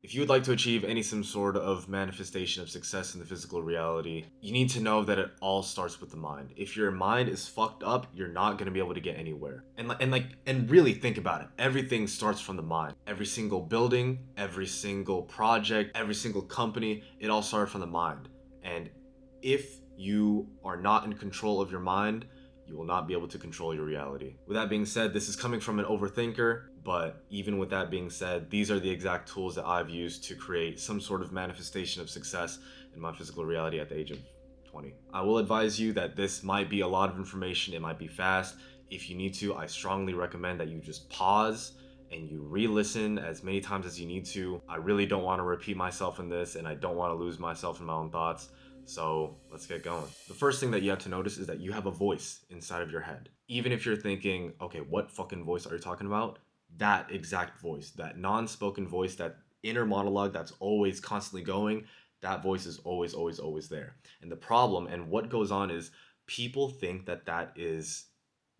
If you would like to achieve any some sort of manifestation of success in the physical reality, you need to know that it all starts with the mind. If your mind is fucked up, you're not going to be able to get anywhere. And really think about it. Everything starts from the mind. Every single building, every single project, every single company, it all started from the mind. And if you are not in control of your mind, you will not be able to control your reality. With that being said, this is coming from an overthinker, but even with that being said, these are the exact tools that I've used to create some sort of manifestation of success in my physical reality at the age of 20. I will advise you that this might be a lot of information, it might be fast. If you need to, I strongly recommend that you just pause and you re-listen as many times as you need to. I really don't want to repeat myself in this, and I don't want to lose myself in my own thoughts. So let's get going. The first thing that you have to notice is that you have a voice inside of your head. Even if you're thinking, okay, what fucking voice are you talking about? That exact voice, that non-spoken voice, that inner monologue that's always constantly going, that voice is always, always, always there. And the problem and what goes on is people think that that is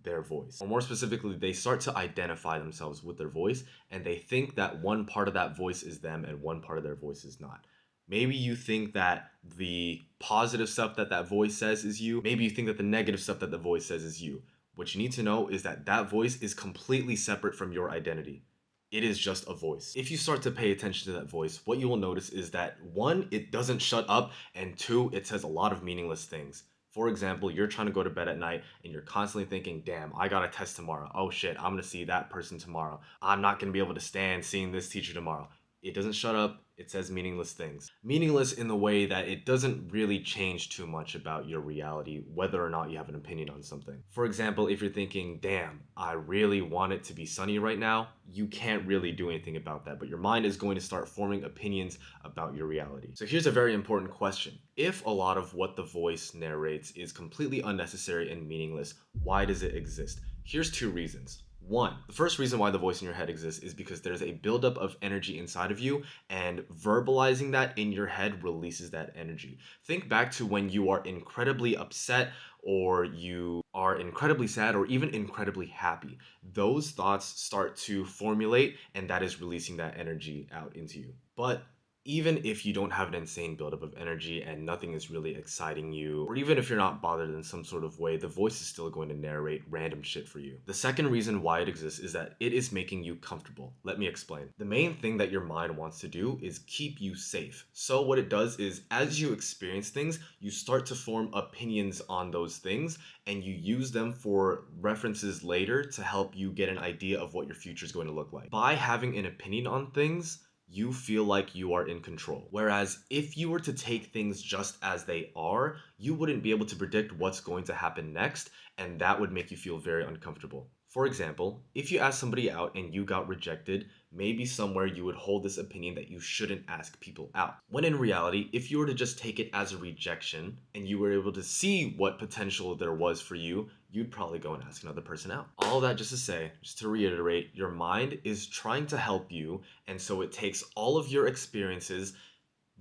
their voice. Or more specifically, they start to identify themselves with their voice and they think that one part of that voice is them and one part of their voice is not. Maybe you think that the positive stuff that that voice says is you. Maybe you think that the negative stuff that the voice says is you. What you need to know is that that voice is completely separate from your identity. It is just a voice. If you start to pay attention to that voice, what you will notice is that one, it doesn't shut up, and two, it says a lot of meaningless things. For example, you're trying to go to bed at night and you're constantly thinking, damn, I got a test tomorrow. Oh shit, I'm gonna see that person tomorrow. I'm not gonna be able to stand seeing this teacher tomorrow. It doesn't shut up, it says meaningless things. Meaningless in the way that it doesn't really change too much about your reality, whether or not you have an opinion on something. For example, if you're thinking, damn, I really want it to be sunny right now, you can't really do anything about that, but your mind is going to start forming opinions about your reality. So here's a very important question. If a lot of what the voice narrates is completely unnecessary and meaningless, why does it exist? Here's two reasons. One, the first reason why the voice in your head exists is because there's a buildup of energy inside of you, and verbalizing that in your head releases that energy. Think back to when you are incredibly upset, or you are incredibly sad, or even incredibly happy. Those thoughts start to formulate, and that is releasing that energy out into you. But even if you don't have an insane buildup of energy and nothing is really exciting you, or even if you're not bothered in some sort of way, the voice is still going to narrate random shit for you. The second reason why it exists is that it is making you comfortable. Let me explain. The main thing that your mind wants to do is keep you safe. So what it does is, as you experience things, you start to form opinions on those things, and you use them for references later to help you get an idea of what your future is going to look like. By having an opinion on things, you feel like you are in control. Whereas if you were to take things just as they are, you wouldn't be able to predict what's going to happen next, and that would make you feel very uncomfortable. For example, if you ask somebody out and you got rejected, maybe somewhere you would hold this opinion that you shouldn't ask people out. When in reality, if you were to just take it as a rejection and you were able to see what potential there was for you, you'd probably go and ask another person out. All that just to say, just to reiterate, your mind is trying to help you, and so it takes all of your experiences,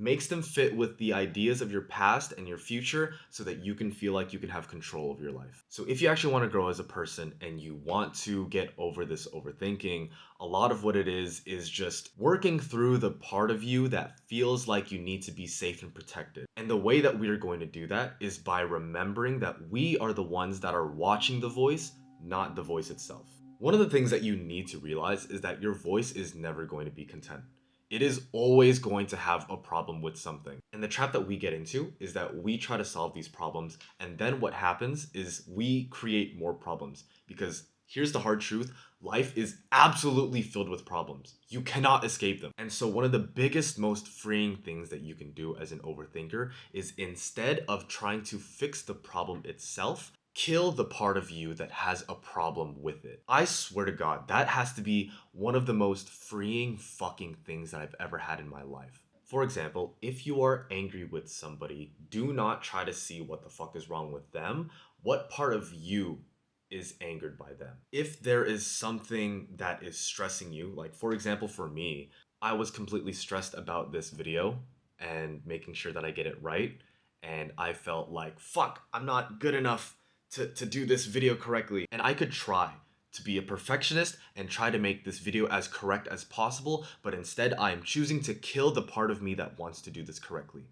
makes them fit with the ideas of your past and your future so that you can feel like you can have control of your life. So if you actually want to grow as a person and you want to get over this overthinking, a lot of what it is just working through the part of you that feels like you need to be safe and protected. And the way that we are going to do that is by remembering that we are the ones that are watching the voice, not the voice itself. One of the things that you need to realize is that your voice is never going to be content. It is always going to have a problem with something. And the trap that we get into is that we try to solve these problems, and then what happens is we create more problems. Because here's the hard truth, life is absolutely filled with problems. You cannot escape them. And so one of the biggest, most freeing things that you can do as an overthinker is, instead of trying to fix the problem itself, kill the part of you that has a problem with it. I swear to God, that has to be one of the most freeing fucking things that I've ever had in my life. For example, if you are angry with somebody, do not try to see what the fuck is wrong with them. What part of you is angered by them? If there is something that is stressing you, like for example, for me, I was completely stressed about this video and making sure that I get it right. And I felt like, fuck, I'm not good enough to do this video correctly. And I could try to be a perfectionist and try to make this video as correct as possible, but instead I am choosing to kill the part of me that wants to do this correctly.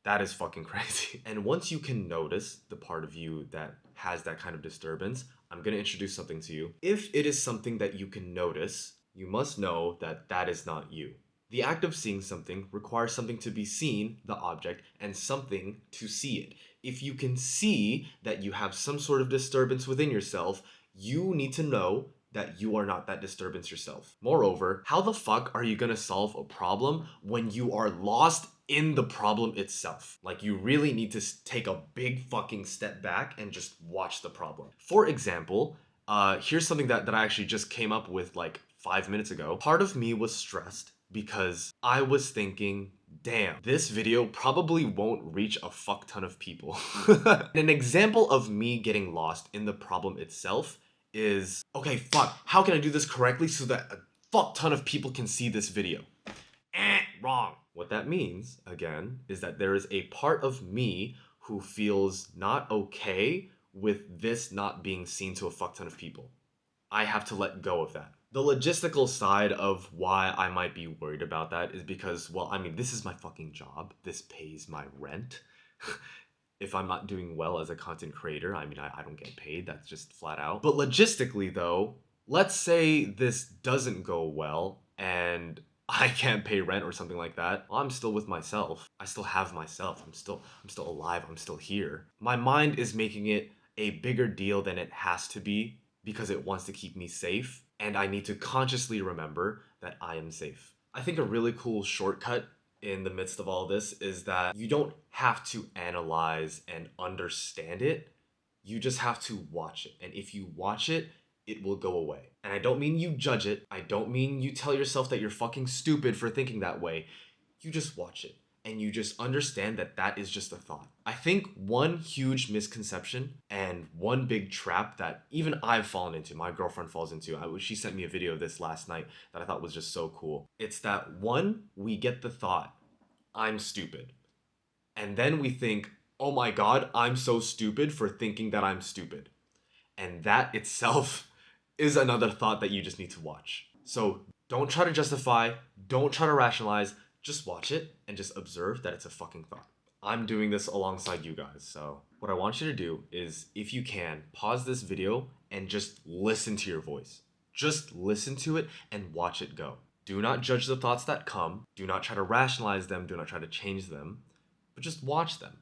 That is fucking crazy. And once you can notice the part of you that has that kind of disturbance, I'm gonna introduce something to you. If it is something that you can notice, you must know that that is not you. The act of seeing something requires something to be seen, the object, and something to see it. If you can see that you have some sort of disturbance within yourself, you need to know that you are not that disturbance yourself. Moreover, how the fuck are you gonna solve a problem when you are lost in the problem itself? Like, you really need to take a big fucking step back and just watch the problem. For example, here's something that I actually just came up with like 5 minutes ago. Part of me was stressed because I was thinking, damn, this video probably won't reach a fuck ton of people. An example of me getting lost in the problem itself is, okay, fuck, how can I do this correctly so that a fuck ton of people can see this video? Wrong. What that means, again, is that there is a part of me who feels not okay with this not being seen to a fuck ton of people. I have to let go of that. The logistical side of why I might be worried about that is because, well, I mean, this is my fucking job. This pays my rent. If I'm not doing well as a content creator, I mean, I don't get paid. That's just flat out. But logistically, though, let's say this doesn't go well and I can't pay rent or something like that. Well, I'm still with myself. I still have myself. I'm still alive. I'm still here. My mind is making it a bigger deal than it has to be because it wants to keep me safe, and I need to consciously remember that I am safe. I think a really cool shortcut in the midst of all this is that you don't have to analyze and understand it. You just have to watch it. And if you watch it, it will go away. And I don't mean you judge it. I don't mean you tell yourself that you're fucking stupid for thinking that way. You just watch it. And you just understand that that is just a thought. I think one huge misconception and one big trap that even I've fallen into, my girlfriend falls into, she sent me a video of this last night that I thought was just so cool. It's that one, we get the thought, I'm stupid. And then we think, oh my God, I'm so stupid for thinking that I'm stupid. And that itself is another thought that you just need to watch. So don't try to justify, don't try to rationalize, just watch it and just observe that it's a fucking thought. I'm doing this alongside you guys, so what I want you to do is, if you can, pause this video and just listen to your voice. Just listen to it and watch it go. Do not judge the thoughts that come. Do not try to rationalize them. Do not try to change them, but just watch them.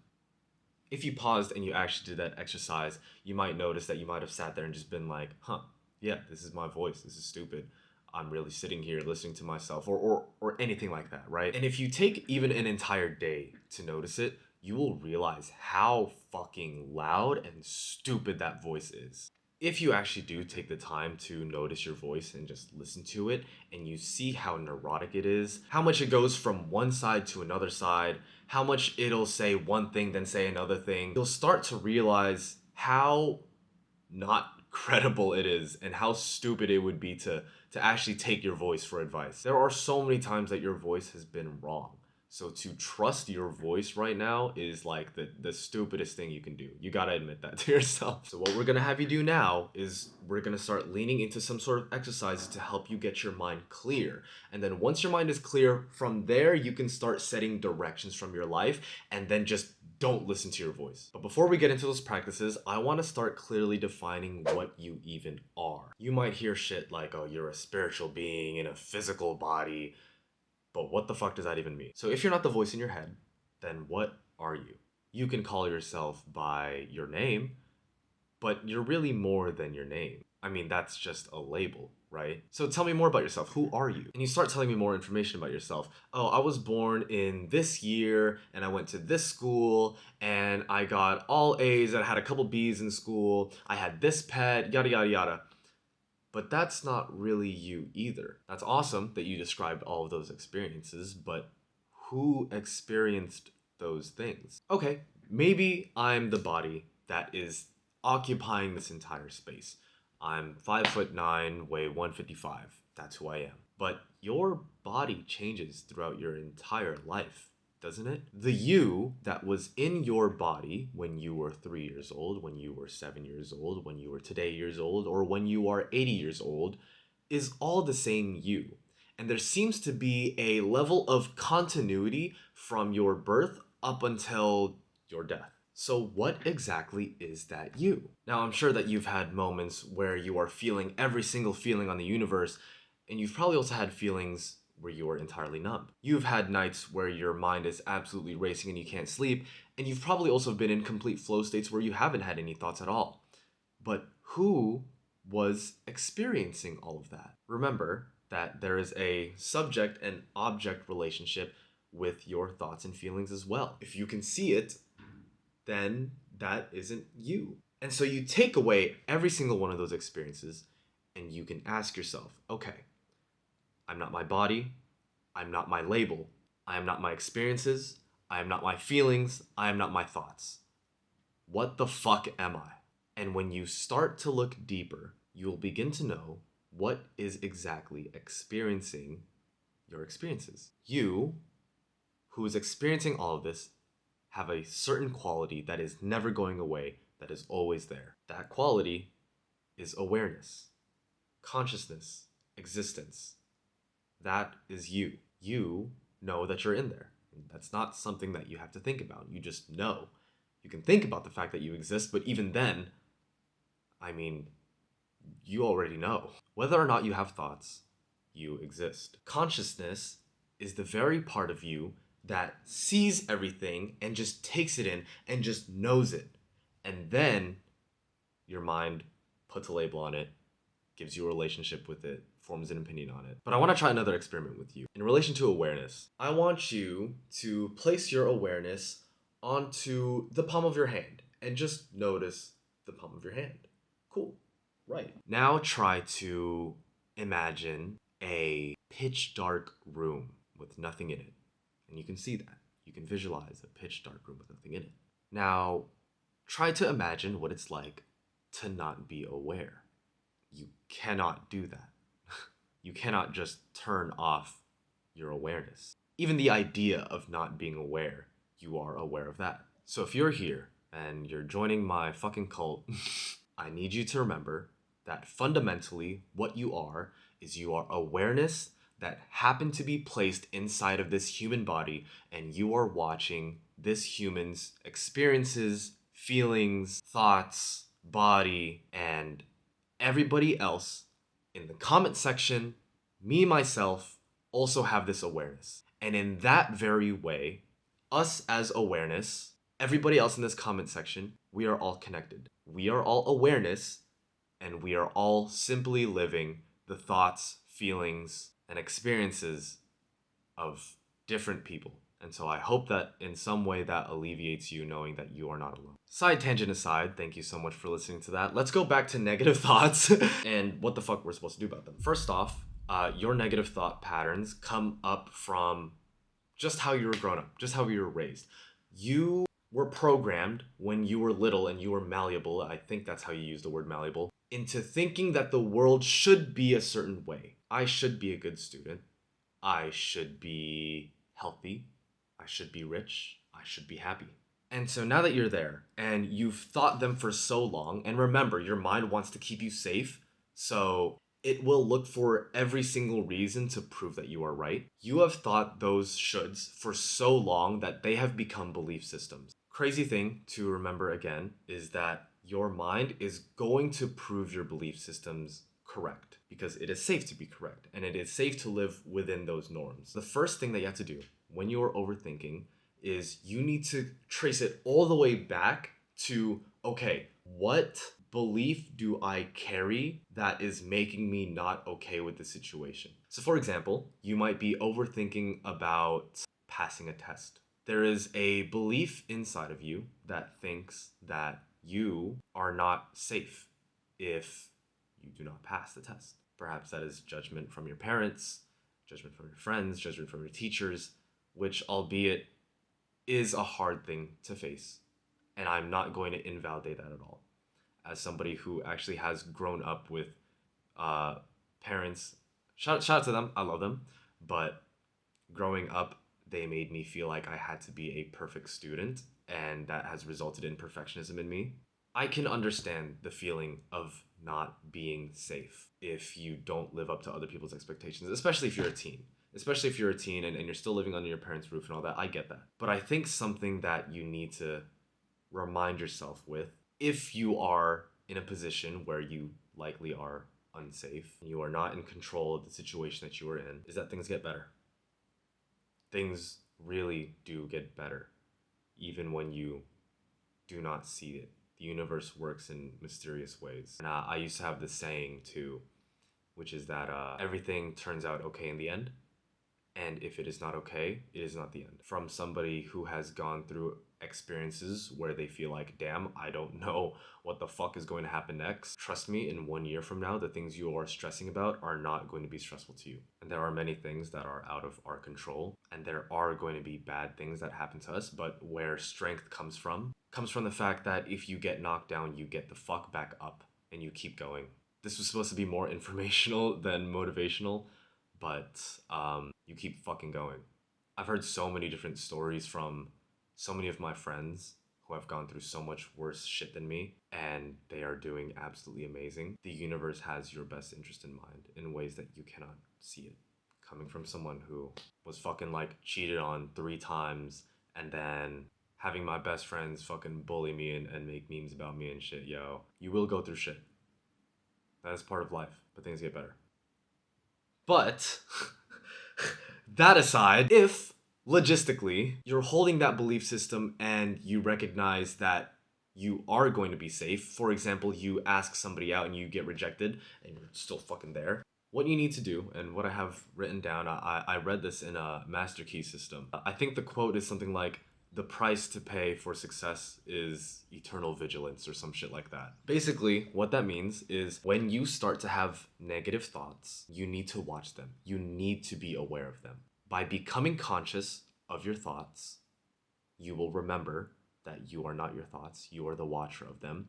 If you paused and you actually did that exercise, you might notice that you might have sat there and just been like, huh, yeah, this is my voice. This is stupid. I'm really sitting here listening to myself, or anything like that, right? And if you take even an entire day to notice it, you will realize how fucking loud and stupid that voice is. If you actually do take the time to notice your voice and just listen to it, and you see how neurotic it is, how much it goes from one side to another side, how much it'll say one thing then say another thing, you'll start to realize how not credible it is and how stupid it would be to actually take your voice for advice. There are so many times that your voice has been wrong. So to trust your voice right now is like the stupidest thing you can do. You gotta admit that to yourself. So what we're gonna have you do now is we're gonna start leaning into some sort of exercises to help you get your mind clear. And then once your mind is clear, from there you can start setting directions from your life, and then just don't listen to your voice. But before we get into those practices, I want to start clearly defining what you even are. You might hear shit like, oh, you're a spiritual being in a physical body. But what the fuck does that even mean? So if you're not the voice in your head, then what are you? You can call yourself by your name, but you're really more than your name. I mean, that's just a label, right? So tell me more about yourself. Who are you? And you start telling me more information about yourself. Oh, I was born in this year, and I went to this school, and I got all A's, and I had a couple B's in school. I had this pet, yada, yada, yada. But that's not really you either. That's awesome that you described all of those experiences, but who experienced those things? Okay, maybe I'm the body that is occupying this entire space. I'm 5'9", weigh 155. That's who I am. But your body changes throughout your entire life. doesn't it? The you that was in your body when you were 3 years old, when you were 7 years old, when you were today years old, or when you are 80 years old is all the same you. And there seems to be a level of continuity from your birth up until your death. So, what exactly is that you? Now, I'm sure that you've had moments where you are feeling every single feeling on the universe, and you've probably also had feelings where you are entirely numb. You've had nights where your mind is absolutely racing and you can't sleep, and you've probably also been in complete flow states where you haven't had any thoughts at all. But who was experiencing all of that? Remember that there is a subject and object relationship with your thoughts and feelings as well. If you can see it, then that isn't you. And so you take away every single one of those experiences and you can ask yourself, okay, I'm not my body, I'm not my label, I am not my experiences, I am not my feelings, I am not my thoughts. What the fuck am I? And when you start to look deeper, you'll begin to know what is exactly experiencing your experiences. You, who is experiencing all of this, have a certain quality that is never going away, that is always there. That quality is awareness, consciousness, existence. That is you. You know that you're in there. That's not something that you have to think about. You just know. You can think about the fact that you exist, but even then, I mean, you already know. Whether or not you have thoughts, you exist. Consciousness is the very part of you that sees everything and just takes it in and just knows it. And then your mind puts a label on it, gives you a relationship with it, forms an opinion on it. But I want to try another experiment with you. In relation to awareness, I want you to place your awareness onto the palm of your hand and just notice the palm of your hand. Cool. Right. Now try to imagine a pitch dark room with nothing in it. And you can see that. You can visualize a pitch dark room with nothing in it. Now try to imagine what it's like to not be aware. You cannot do that. You cannot just turn off your awareness. Even the idea of not being aware, you are aware of that. So if you're here and you're joining my fucking cult, I need you to remember that fundamentally what you are is you are awareness that happened to be placed inside of this human body, and you are watching this human's experiences, feelings, thoughts, body, and everybody else in the comment section, me, myself, also have this awareness. And in that very way, us as awareness, everybody else in this comment section, we are all connected. We are all awareness, and we are all simply living the thoughts, feelings, and experiences of different people. And so I hope that in some way that alleviates you knowing that you are not alone. Side tangent aside, thank you so much for listening to that. Let's go back to negative thoughts and what the fuck we're supposed to do about them. First off, your negative thought patterns come up from just how you were grown up, just how you were raised. You were programmed when you were little and you were malleable, I think that's how you use the word malleable, into thinking that the world should be a certain way. I should be a good student. I should be healthy. I should be rich. I should be happy. And so now that you're there and you've thought them for so long, and remember, your mind wants to keep you safe, so it will look for every single reason to prove that you are right. You have thought those shoulds for so long that they have become belief systems. Crazy thing to remember again is that your mind is going to prove your belief systems correct because it is safe to be correct and it is safe to live within those norms. The first thing that you have to do when you are overthinking is you need to trace it all the way back to, okay, what belief do I carry that is making me not okay with the situation? So for example, you might be overthinking about passing a test. There is a belief inside of you that thinks that you are not safe if you do not pass the test. Perhaps that is judgment from your parents, judgment from your friends, judgment from your teachers, which albeit is a hard thing to face. And I'm not going to invalidate that at all. As somebody who actually has grown up with parents, shout out to them, I love them, but growing up They made me feel like I had to be a perfect student, and that has resulted in perfectionism in me. I can understand the feeling of not being safe if you don't live up to other people's expectations, especially if you're a teen. Especially if you're a teen and you're still living under your parents' roof and all that. I get that. But I think something that you need to remind yourself with, if you are in a position where you likely are unsafe, you are not in control of the situation that you are in, is that things get better. Things really do get better, even when you do not see it. The universe works in mysterious ways. And I used to have this saying too, which is that everything turns out okay in the end. And if it is not okay, it is not the end. From somebody who has gone through experiences where they feel like, damn, I don't know what the fuck is going to happen next. Trust me, in 1 year from now, the things you are stressing about are not going to be stressful to you. And there are many things that are out of our control. And there are going to be bad things that happen to us. But where strength comes from the fact that if you get knocked down, you get the fuck back up and you keep going. This was supposed to be more informational than motivational, but you keep fucking going. I've heard so many different stories from so many of my friends who have gone through so much worse shit than me, and they are doing absolutely amazing. The universe has your best interest in mind in ways that you cannot see it. Coming from someone who was fucking like cheated on 3 times and then having my best friends fucking bully me and make memes about me and shit, yo. You will go through shit. That is part of life, but things get better. But that aside, if logistically you're holding that belief system and you recognize that you are going to be safe, for example, you ask somebody out and you get rejected and you're still fucking there, what you need to do, and what I have written down, I read this in a master key system. I think the quote is something like, the price to pay for success is eternal vigilance or some shit like that. Basically, what that means is when you start to have negative thoughts, you need to watch them. You need to be aware of them. By becoming conscious of your thoughts, you will remember that you are not your thoughts, you are the watcher of them.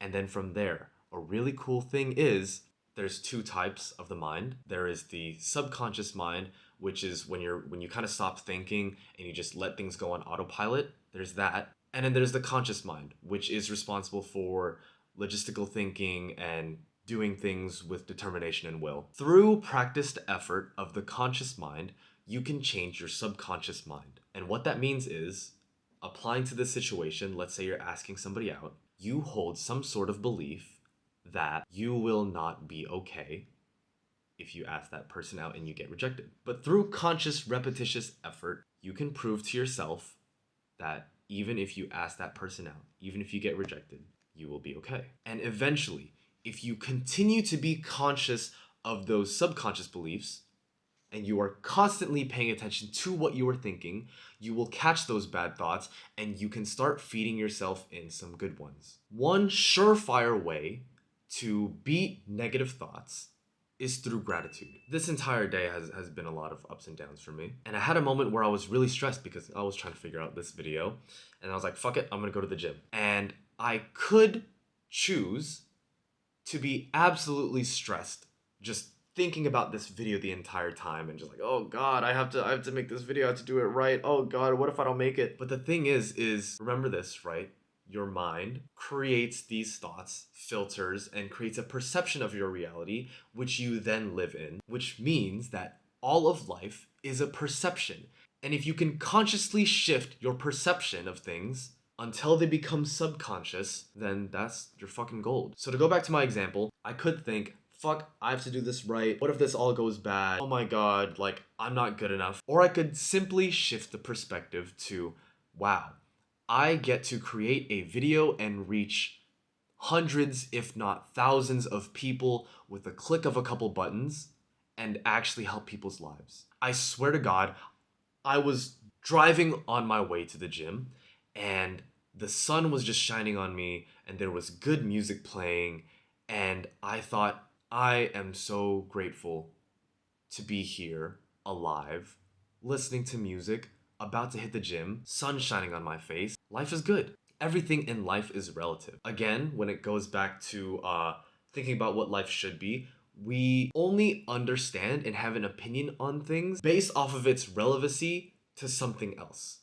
And then from there, a really cool thing is there's 2 types of the mind. There is the subconscious mind, which is when you kind of stop thinking and you just let things go on autopilot. There's that. And then there's the conscious mind, which is responsible for logistical thinking and doing things with determination and will. Through practiced effort of the conscious mind, you can change your subconscious mind. And what that means is, applying to this situation, let's say you're asking somebody out, you hold some sort of belief that you will not be okay if you ask that person out and you get rejected. But through conscious, repetitious effort, you can prove to yourself that even if you ask that person out, even if you get rejected, you will be okay. And eventually, if you continue to be conscious of those subconscious beliefs, and you are constantly paying attention to what you are thinking, you will catch those bad thoughts and you can start feeding yourself in some good ones. One surefire way to beat negative thoughts is through gratitude. This entire day has been a lot of ups and downs for me. And I had a moment where I was really stressed because I was trying to figure out this video. And I was like, fuck it, I'm gonna go to the gym. And I could choose to be absolutely stressed, just thinking about this video the entire time and just like, oh God, I have to make this video, I have to do it right. Oh God, what if I don't make it? But the thing is remember this, right? Your mind creates these thoughts, filters, and creates a perception of your reality, which you then live in, which means that all of life is a perception. And if you can consciously shift your perception of things until they become subconscious, then that's your fucking gold. So to go back to my example, I could think, fuck, I have to do this right. What if this all goes bad? Oh my God, like, I'm not good enough. Or I could simply shift the perspective to, wow, I get to create a video and reach hundreds, if not thousands of people with a click of a couple buttons and actually help people's lives. I swear to God, I was driving on my way to the gym and the sun was just shining on me and there was good music playing and I thought, I am so grateful to be here, alive, listening to music, about to hit the gym, sun shining on my face. Life is good. Everything in life is relative. Again, when it goes back to thinking about what life should be, we only understand and have an opinion on things based off of its relevancy to something else.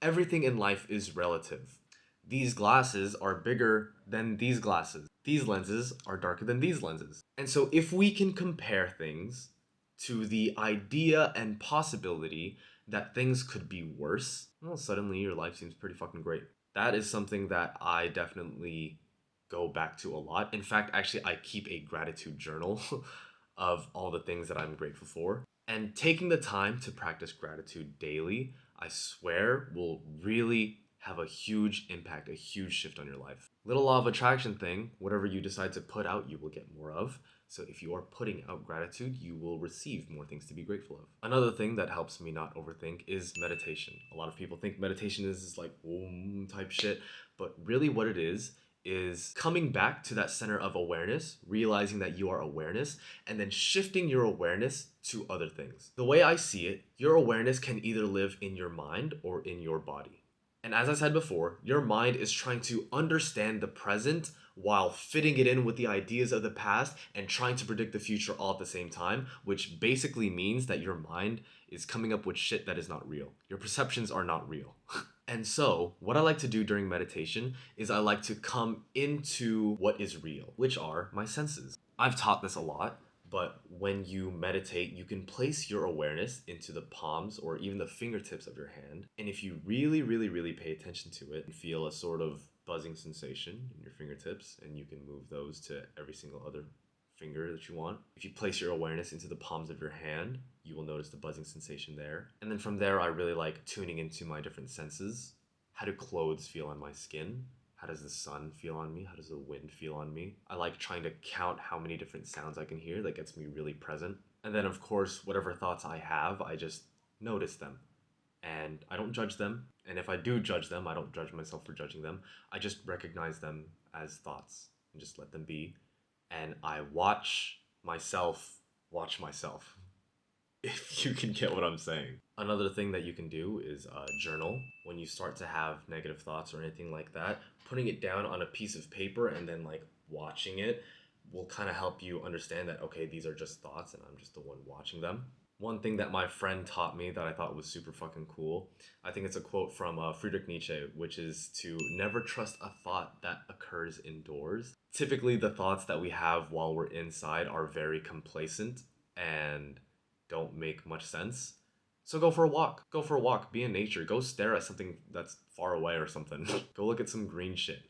Everything in life is relative. These glasses are bigger than these glasses. These lenses are darker than these lenses. And so if we can compare things to the idea and possibility that things could be worse, well, suddenly your life seems pretty fucking great. That is something that I definitely go back to a lot. In fact, actually, I keep a gratitude journal of all the things that I'm grateful for. And taking the time to practice gratitude daily, I swear, will really have a huge impact, a huge shift on your life. Little law of attraction thing, whatever you decide to put out, you will get more of. So if you are putting out gratitude, you will receive more things to be grateful of. Another thing that helps me not overthink is meditation. A lot of people think meditation is this like type shit, but really what it is coming back to that center of awareness, realizing that you are awareness, and then shifting your awareness to other things. The way I see it, your awareness can either live in your mind or in your body. And as I said before, your mind is trying to understand the present while fitting it in with the ideas of the past and trying to predict the future all at the same time, which basically means that your mind is coming up with shit that is not real. Your perceptions are not real. And so, what I like to do during meditation is I like to come into what is real, which are my senses. I've taught this a lot, but when you meditate, you can place your awareness into the palms or even the fingertips of your hand. And if you really, really, really pay attention to it and feel a sort of buzzing sensation in your fingertips, and you can move those to every single other finger that you want. If you place your awareness into the palms of your hand, you will notice the buzzing sensation there. And then from there, I really like tuning into my different senses. How do clothes feel on my skin? How does the sun feel on me? How does the wind feel on me? I like trying to count how many different sounds I can hear. That gets me really present. And then, of course, whatever thoughts I have, I just notice them. And I don't judge them. And if I do judge them, I don't judge myself for judging them. I just recognize them as thoughts and just let them be. And I watch myself, if you can get what I'm saying. Another thing that you can do is journal. When you start to have negative thoughts or anything like that, putting it down on a piece of paper and then like watching it will kind of help you understand that, okay, these are just thoughts and I'm just the one watching them. One thing that my friend taught me that I thought was super fucking cool, I think it's a quote from Friedrich Nietzsche, which is to never trust a thought that occurs indoors. Typically, the thoughts that we have while we're inside are very complacent and don't make much sense. So go for a walk. Go for a walk. Be in nature. Go stare at something that's far away or something. Go look at some green shit.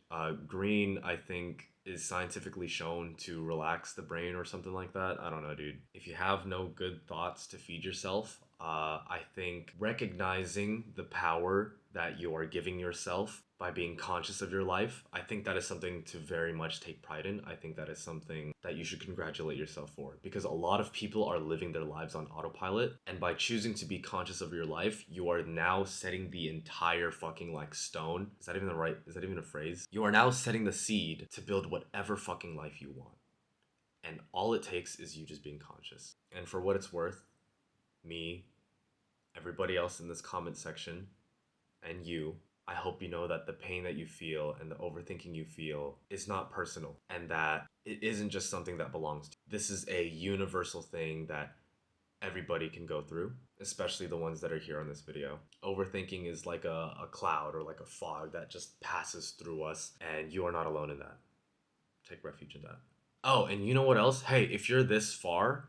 Green, I think, is scientifically shown to relax the brain or something like that. I don't know, dude. If you have no good thoughts to feed yourself, I think recognizing the power that you are giving yourself by being conscious of your life, I think that is something to very much take pride in. I think that is something that you should congratulate yourself for, because a lot of people are living their lives on autopilot, and by choosing to be conscious of your life, you are now setting the entire fucking like stone. Is that even a phrase? You are now setting the seed to build whatever fucking life you want. And all it takes is you just being conscious. And for what it's worth, me, everybody else in this comment section, and you, I hope you know that the pain that you feel and the overthinking you feel is not personal, and that it isn't just something that belongs to you. This is a universal thing that everybody can go through, especially the ones that are here on this video. Overthinking is like a cloud or like a fog that just passes through us, and you are not alone in that. Take refuge in that. Oh, and you know what else? Hey, if you're this far,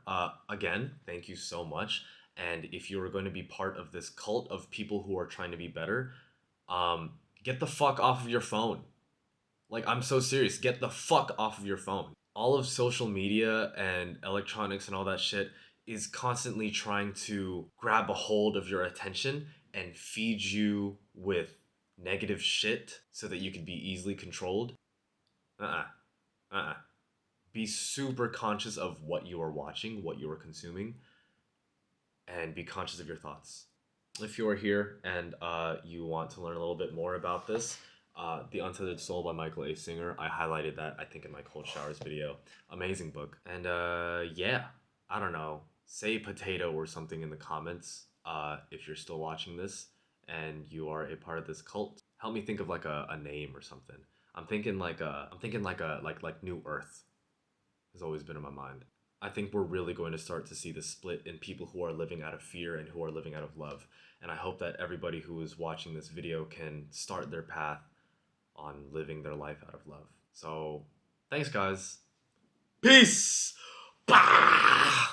again, thank you so much. And if you are going to be part of this cult of people who are trying to be better, um, get the fuck off of your phone. Like, I'm so serious. Get the fuck off of your phone. All of social media and electronics and all that shit is constantly trying to grab a hold of your attention and feed you with negative shit so that you can be easily controlled. Uh-uh. Uh-uh. Be super conscious of what you are watching, what you are consuming, and be conscious of your thoughts. If you are here and you want to learn a little bit more about this, The Untethered Soul by Michael A. Singer, I highlighted that, I think, in my Cold Showers video. Amazing book. And yeah, I don't know. Say potato or something in the comments if you're still watching this and you are a part of this cult. Help me think of like a name or something. I'm thinking like New Earth has always been in my mind. I think we're really going to start to see the split in people who are living out of fear and who are living out of love. And I hope that everybody who is watching this video can start their path on living their life out of love. So, thanks, guys. Peace! Bah!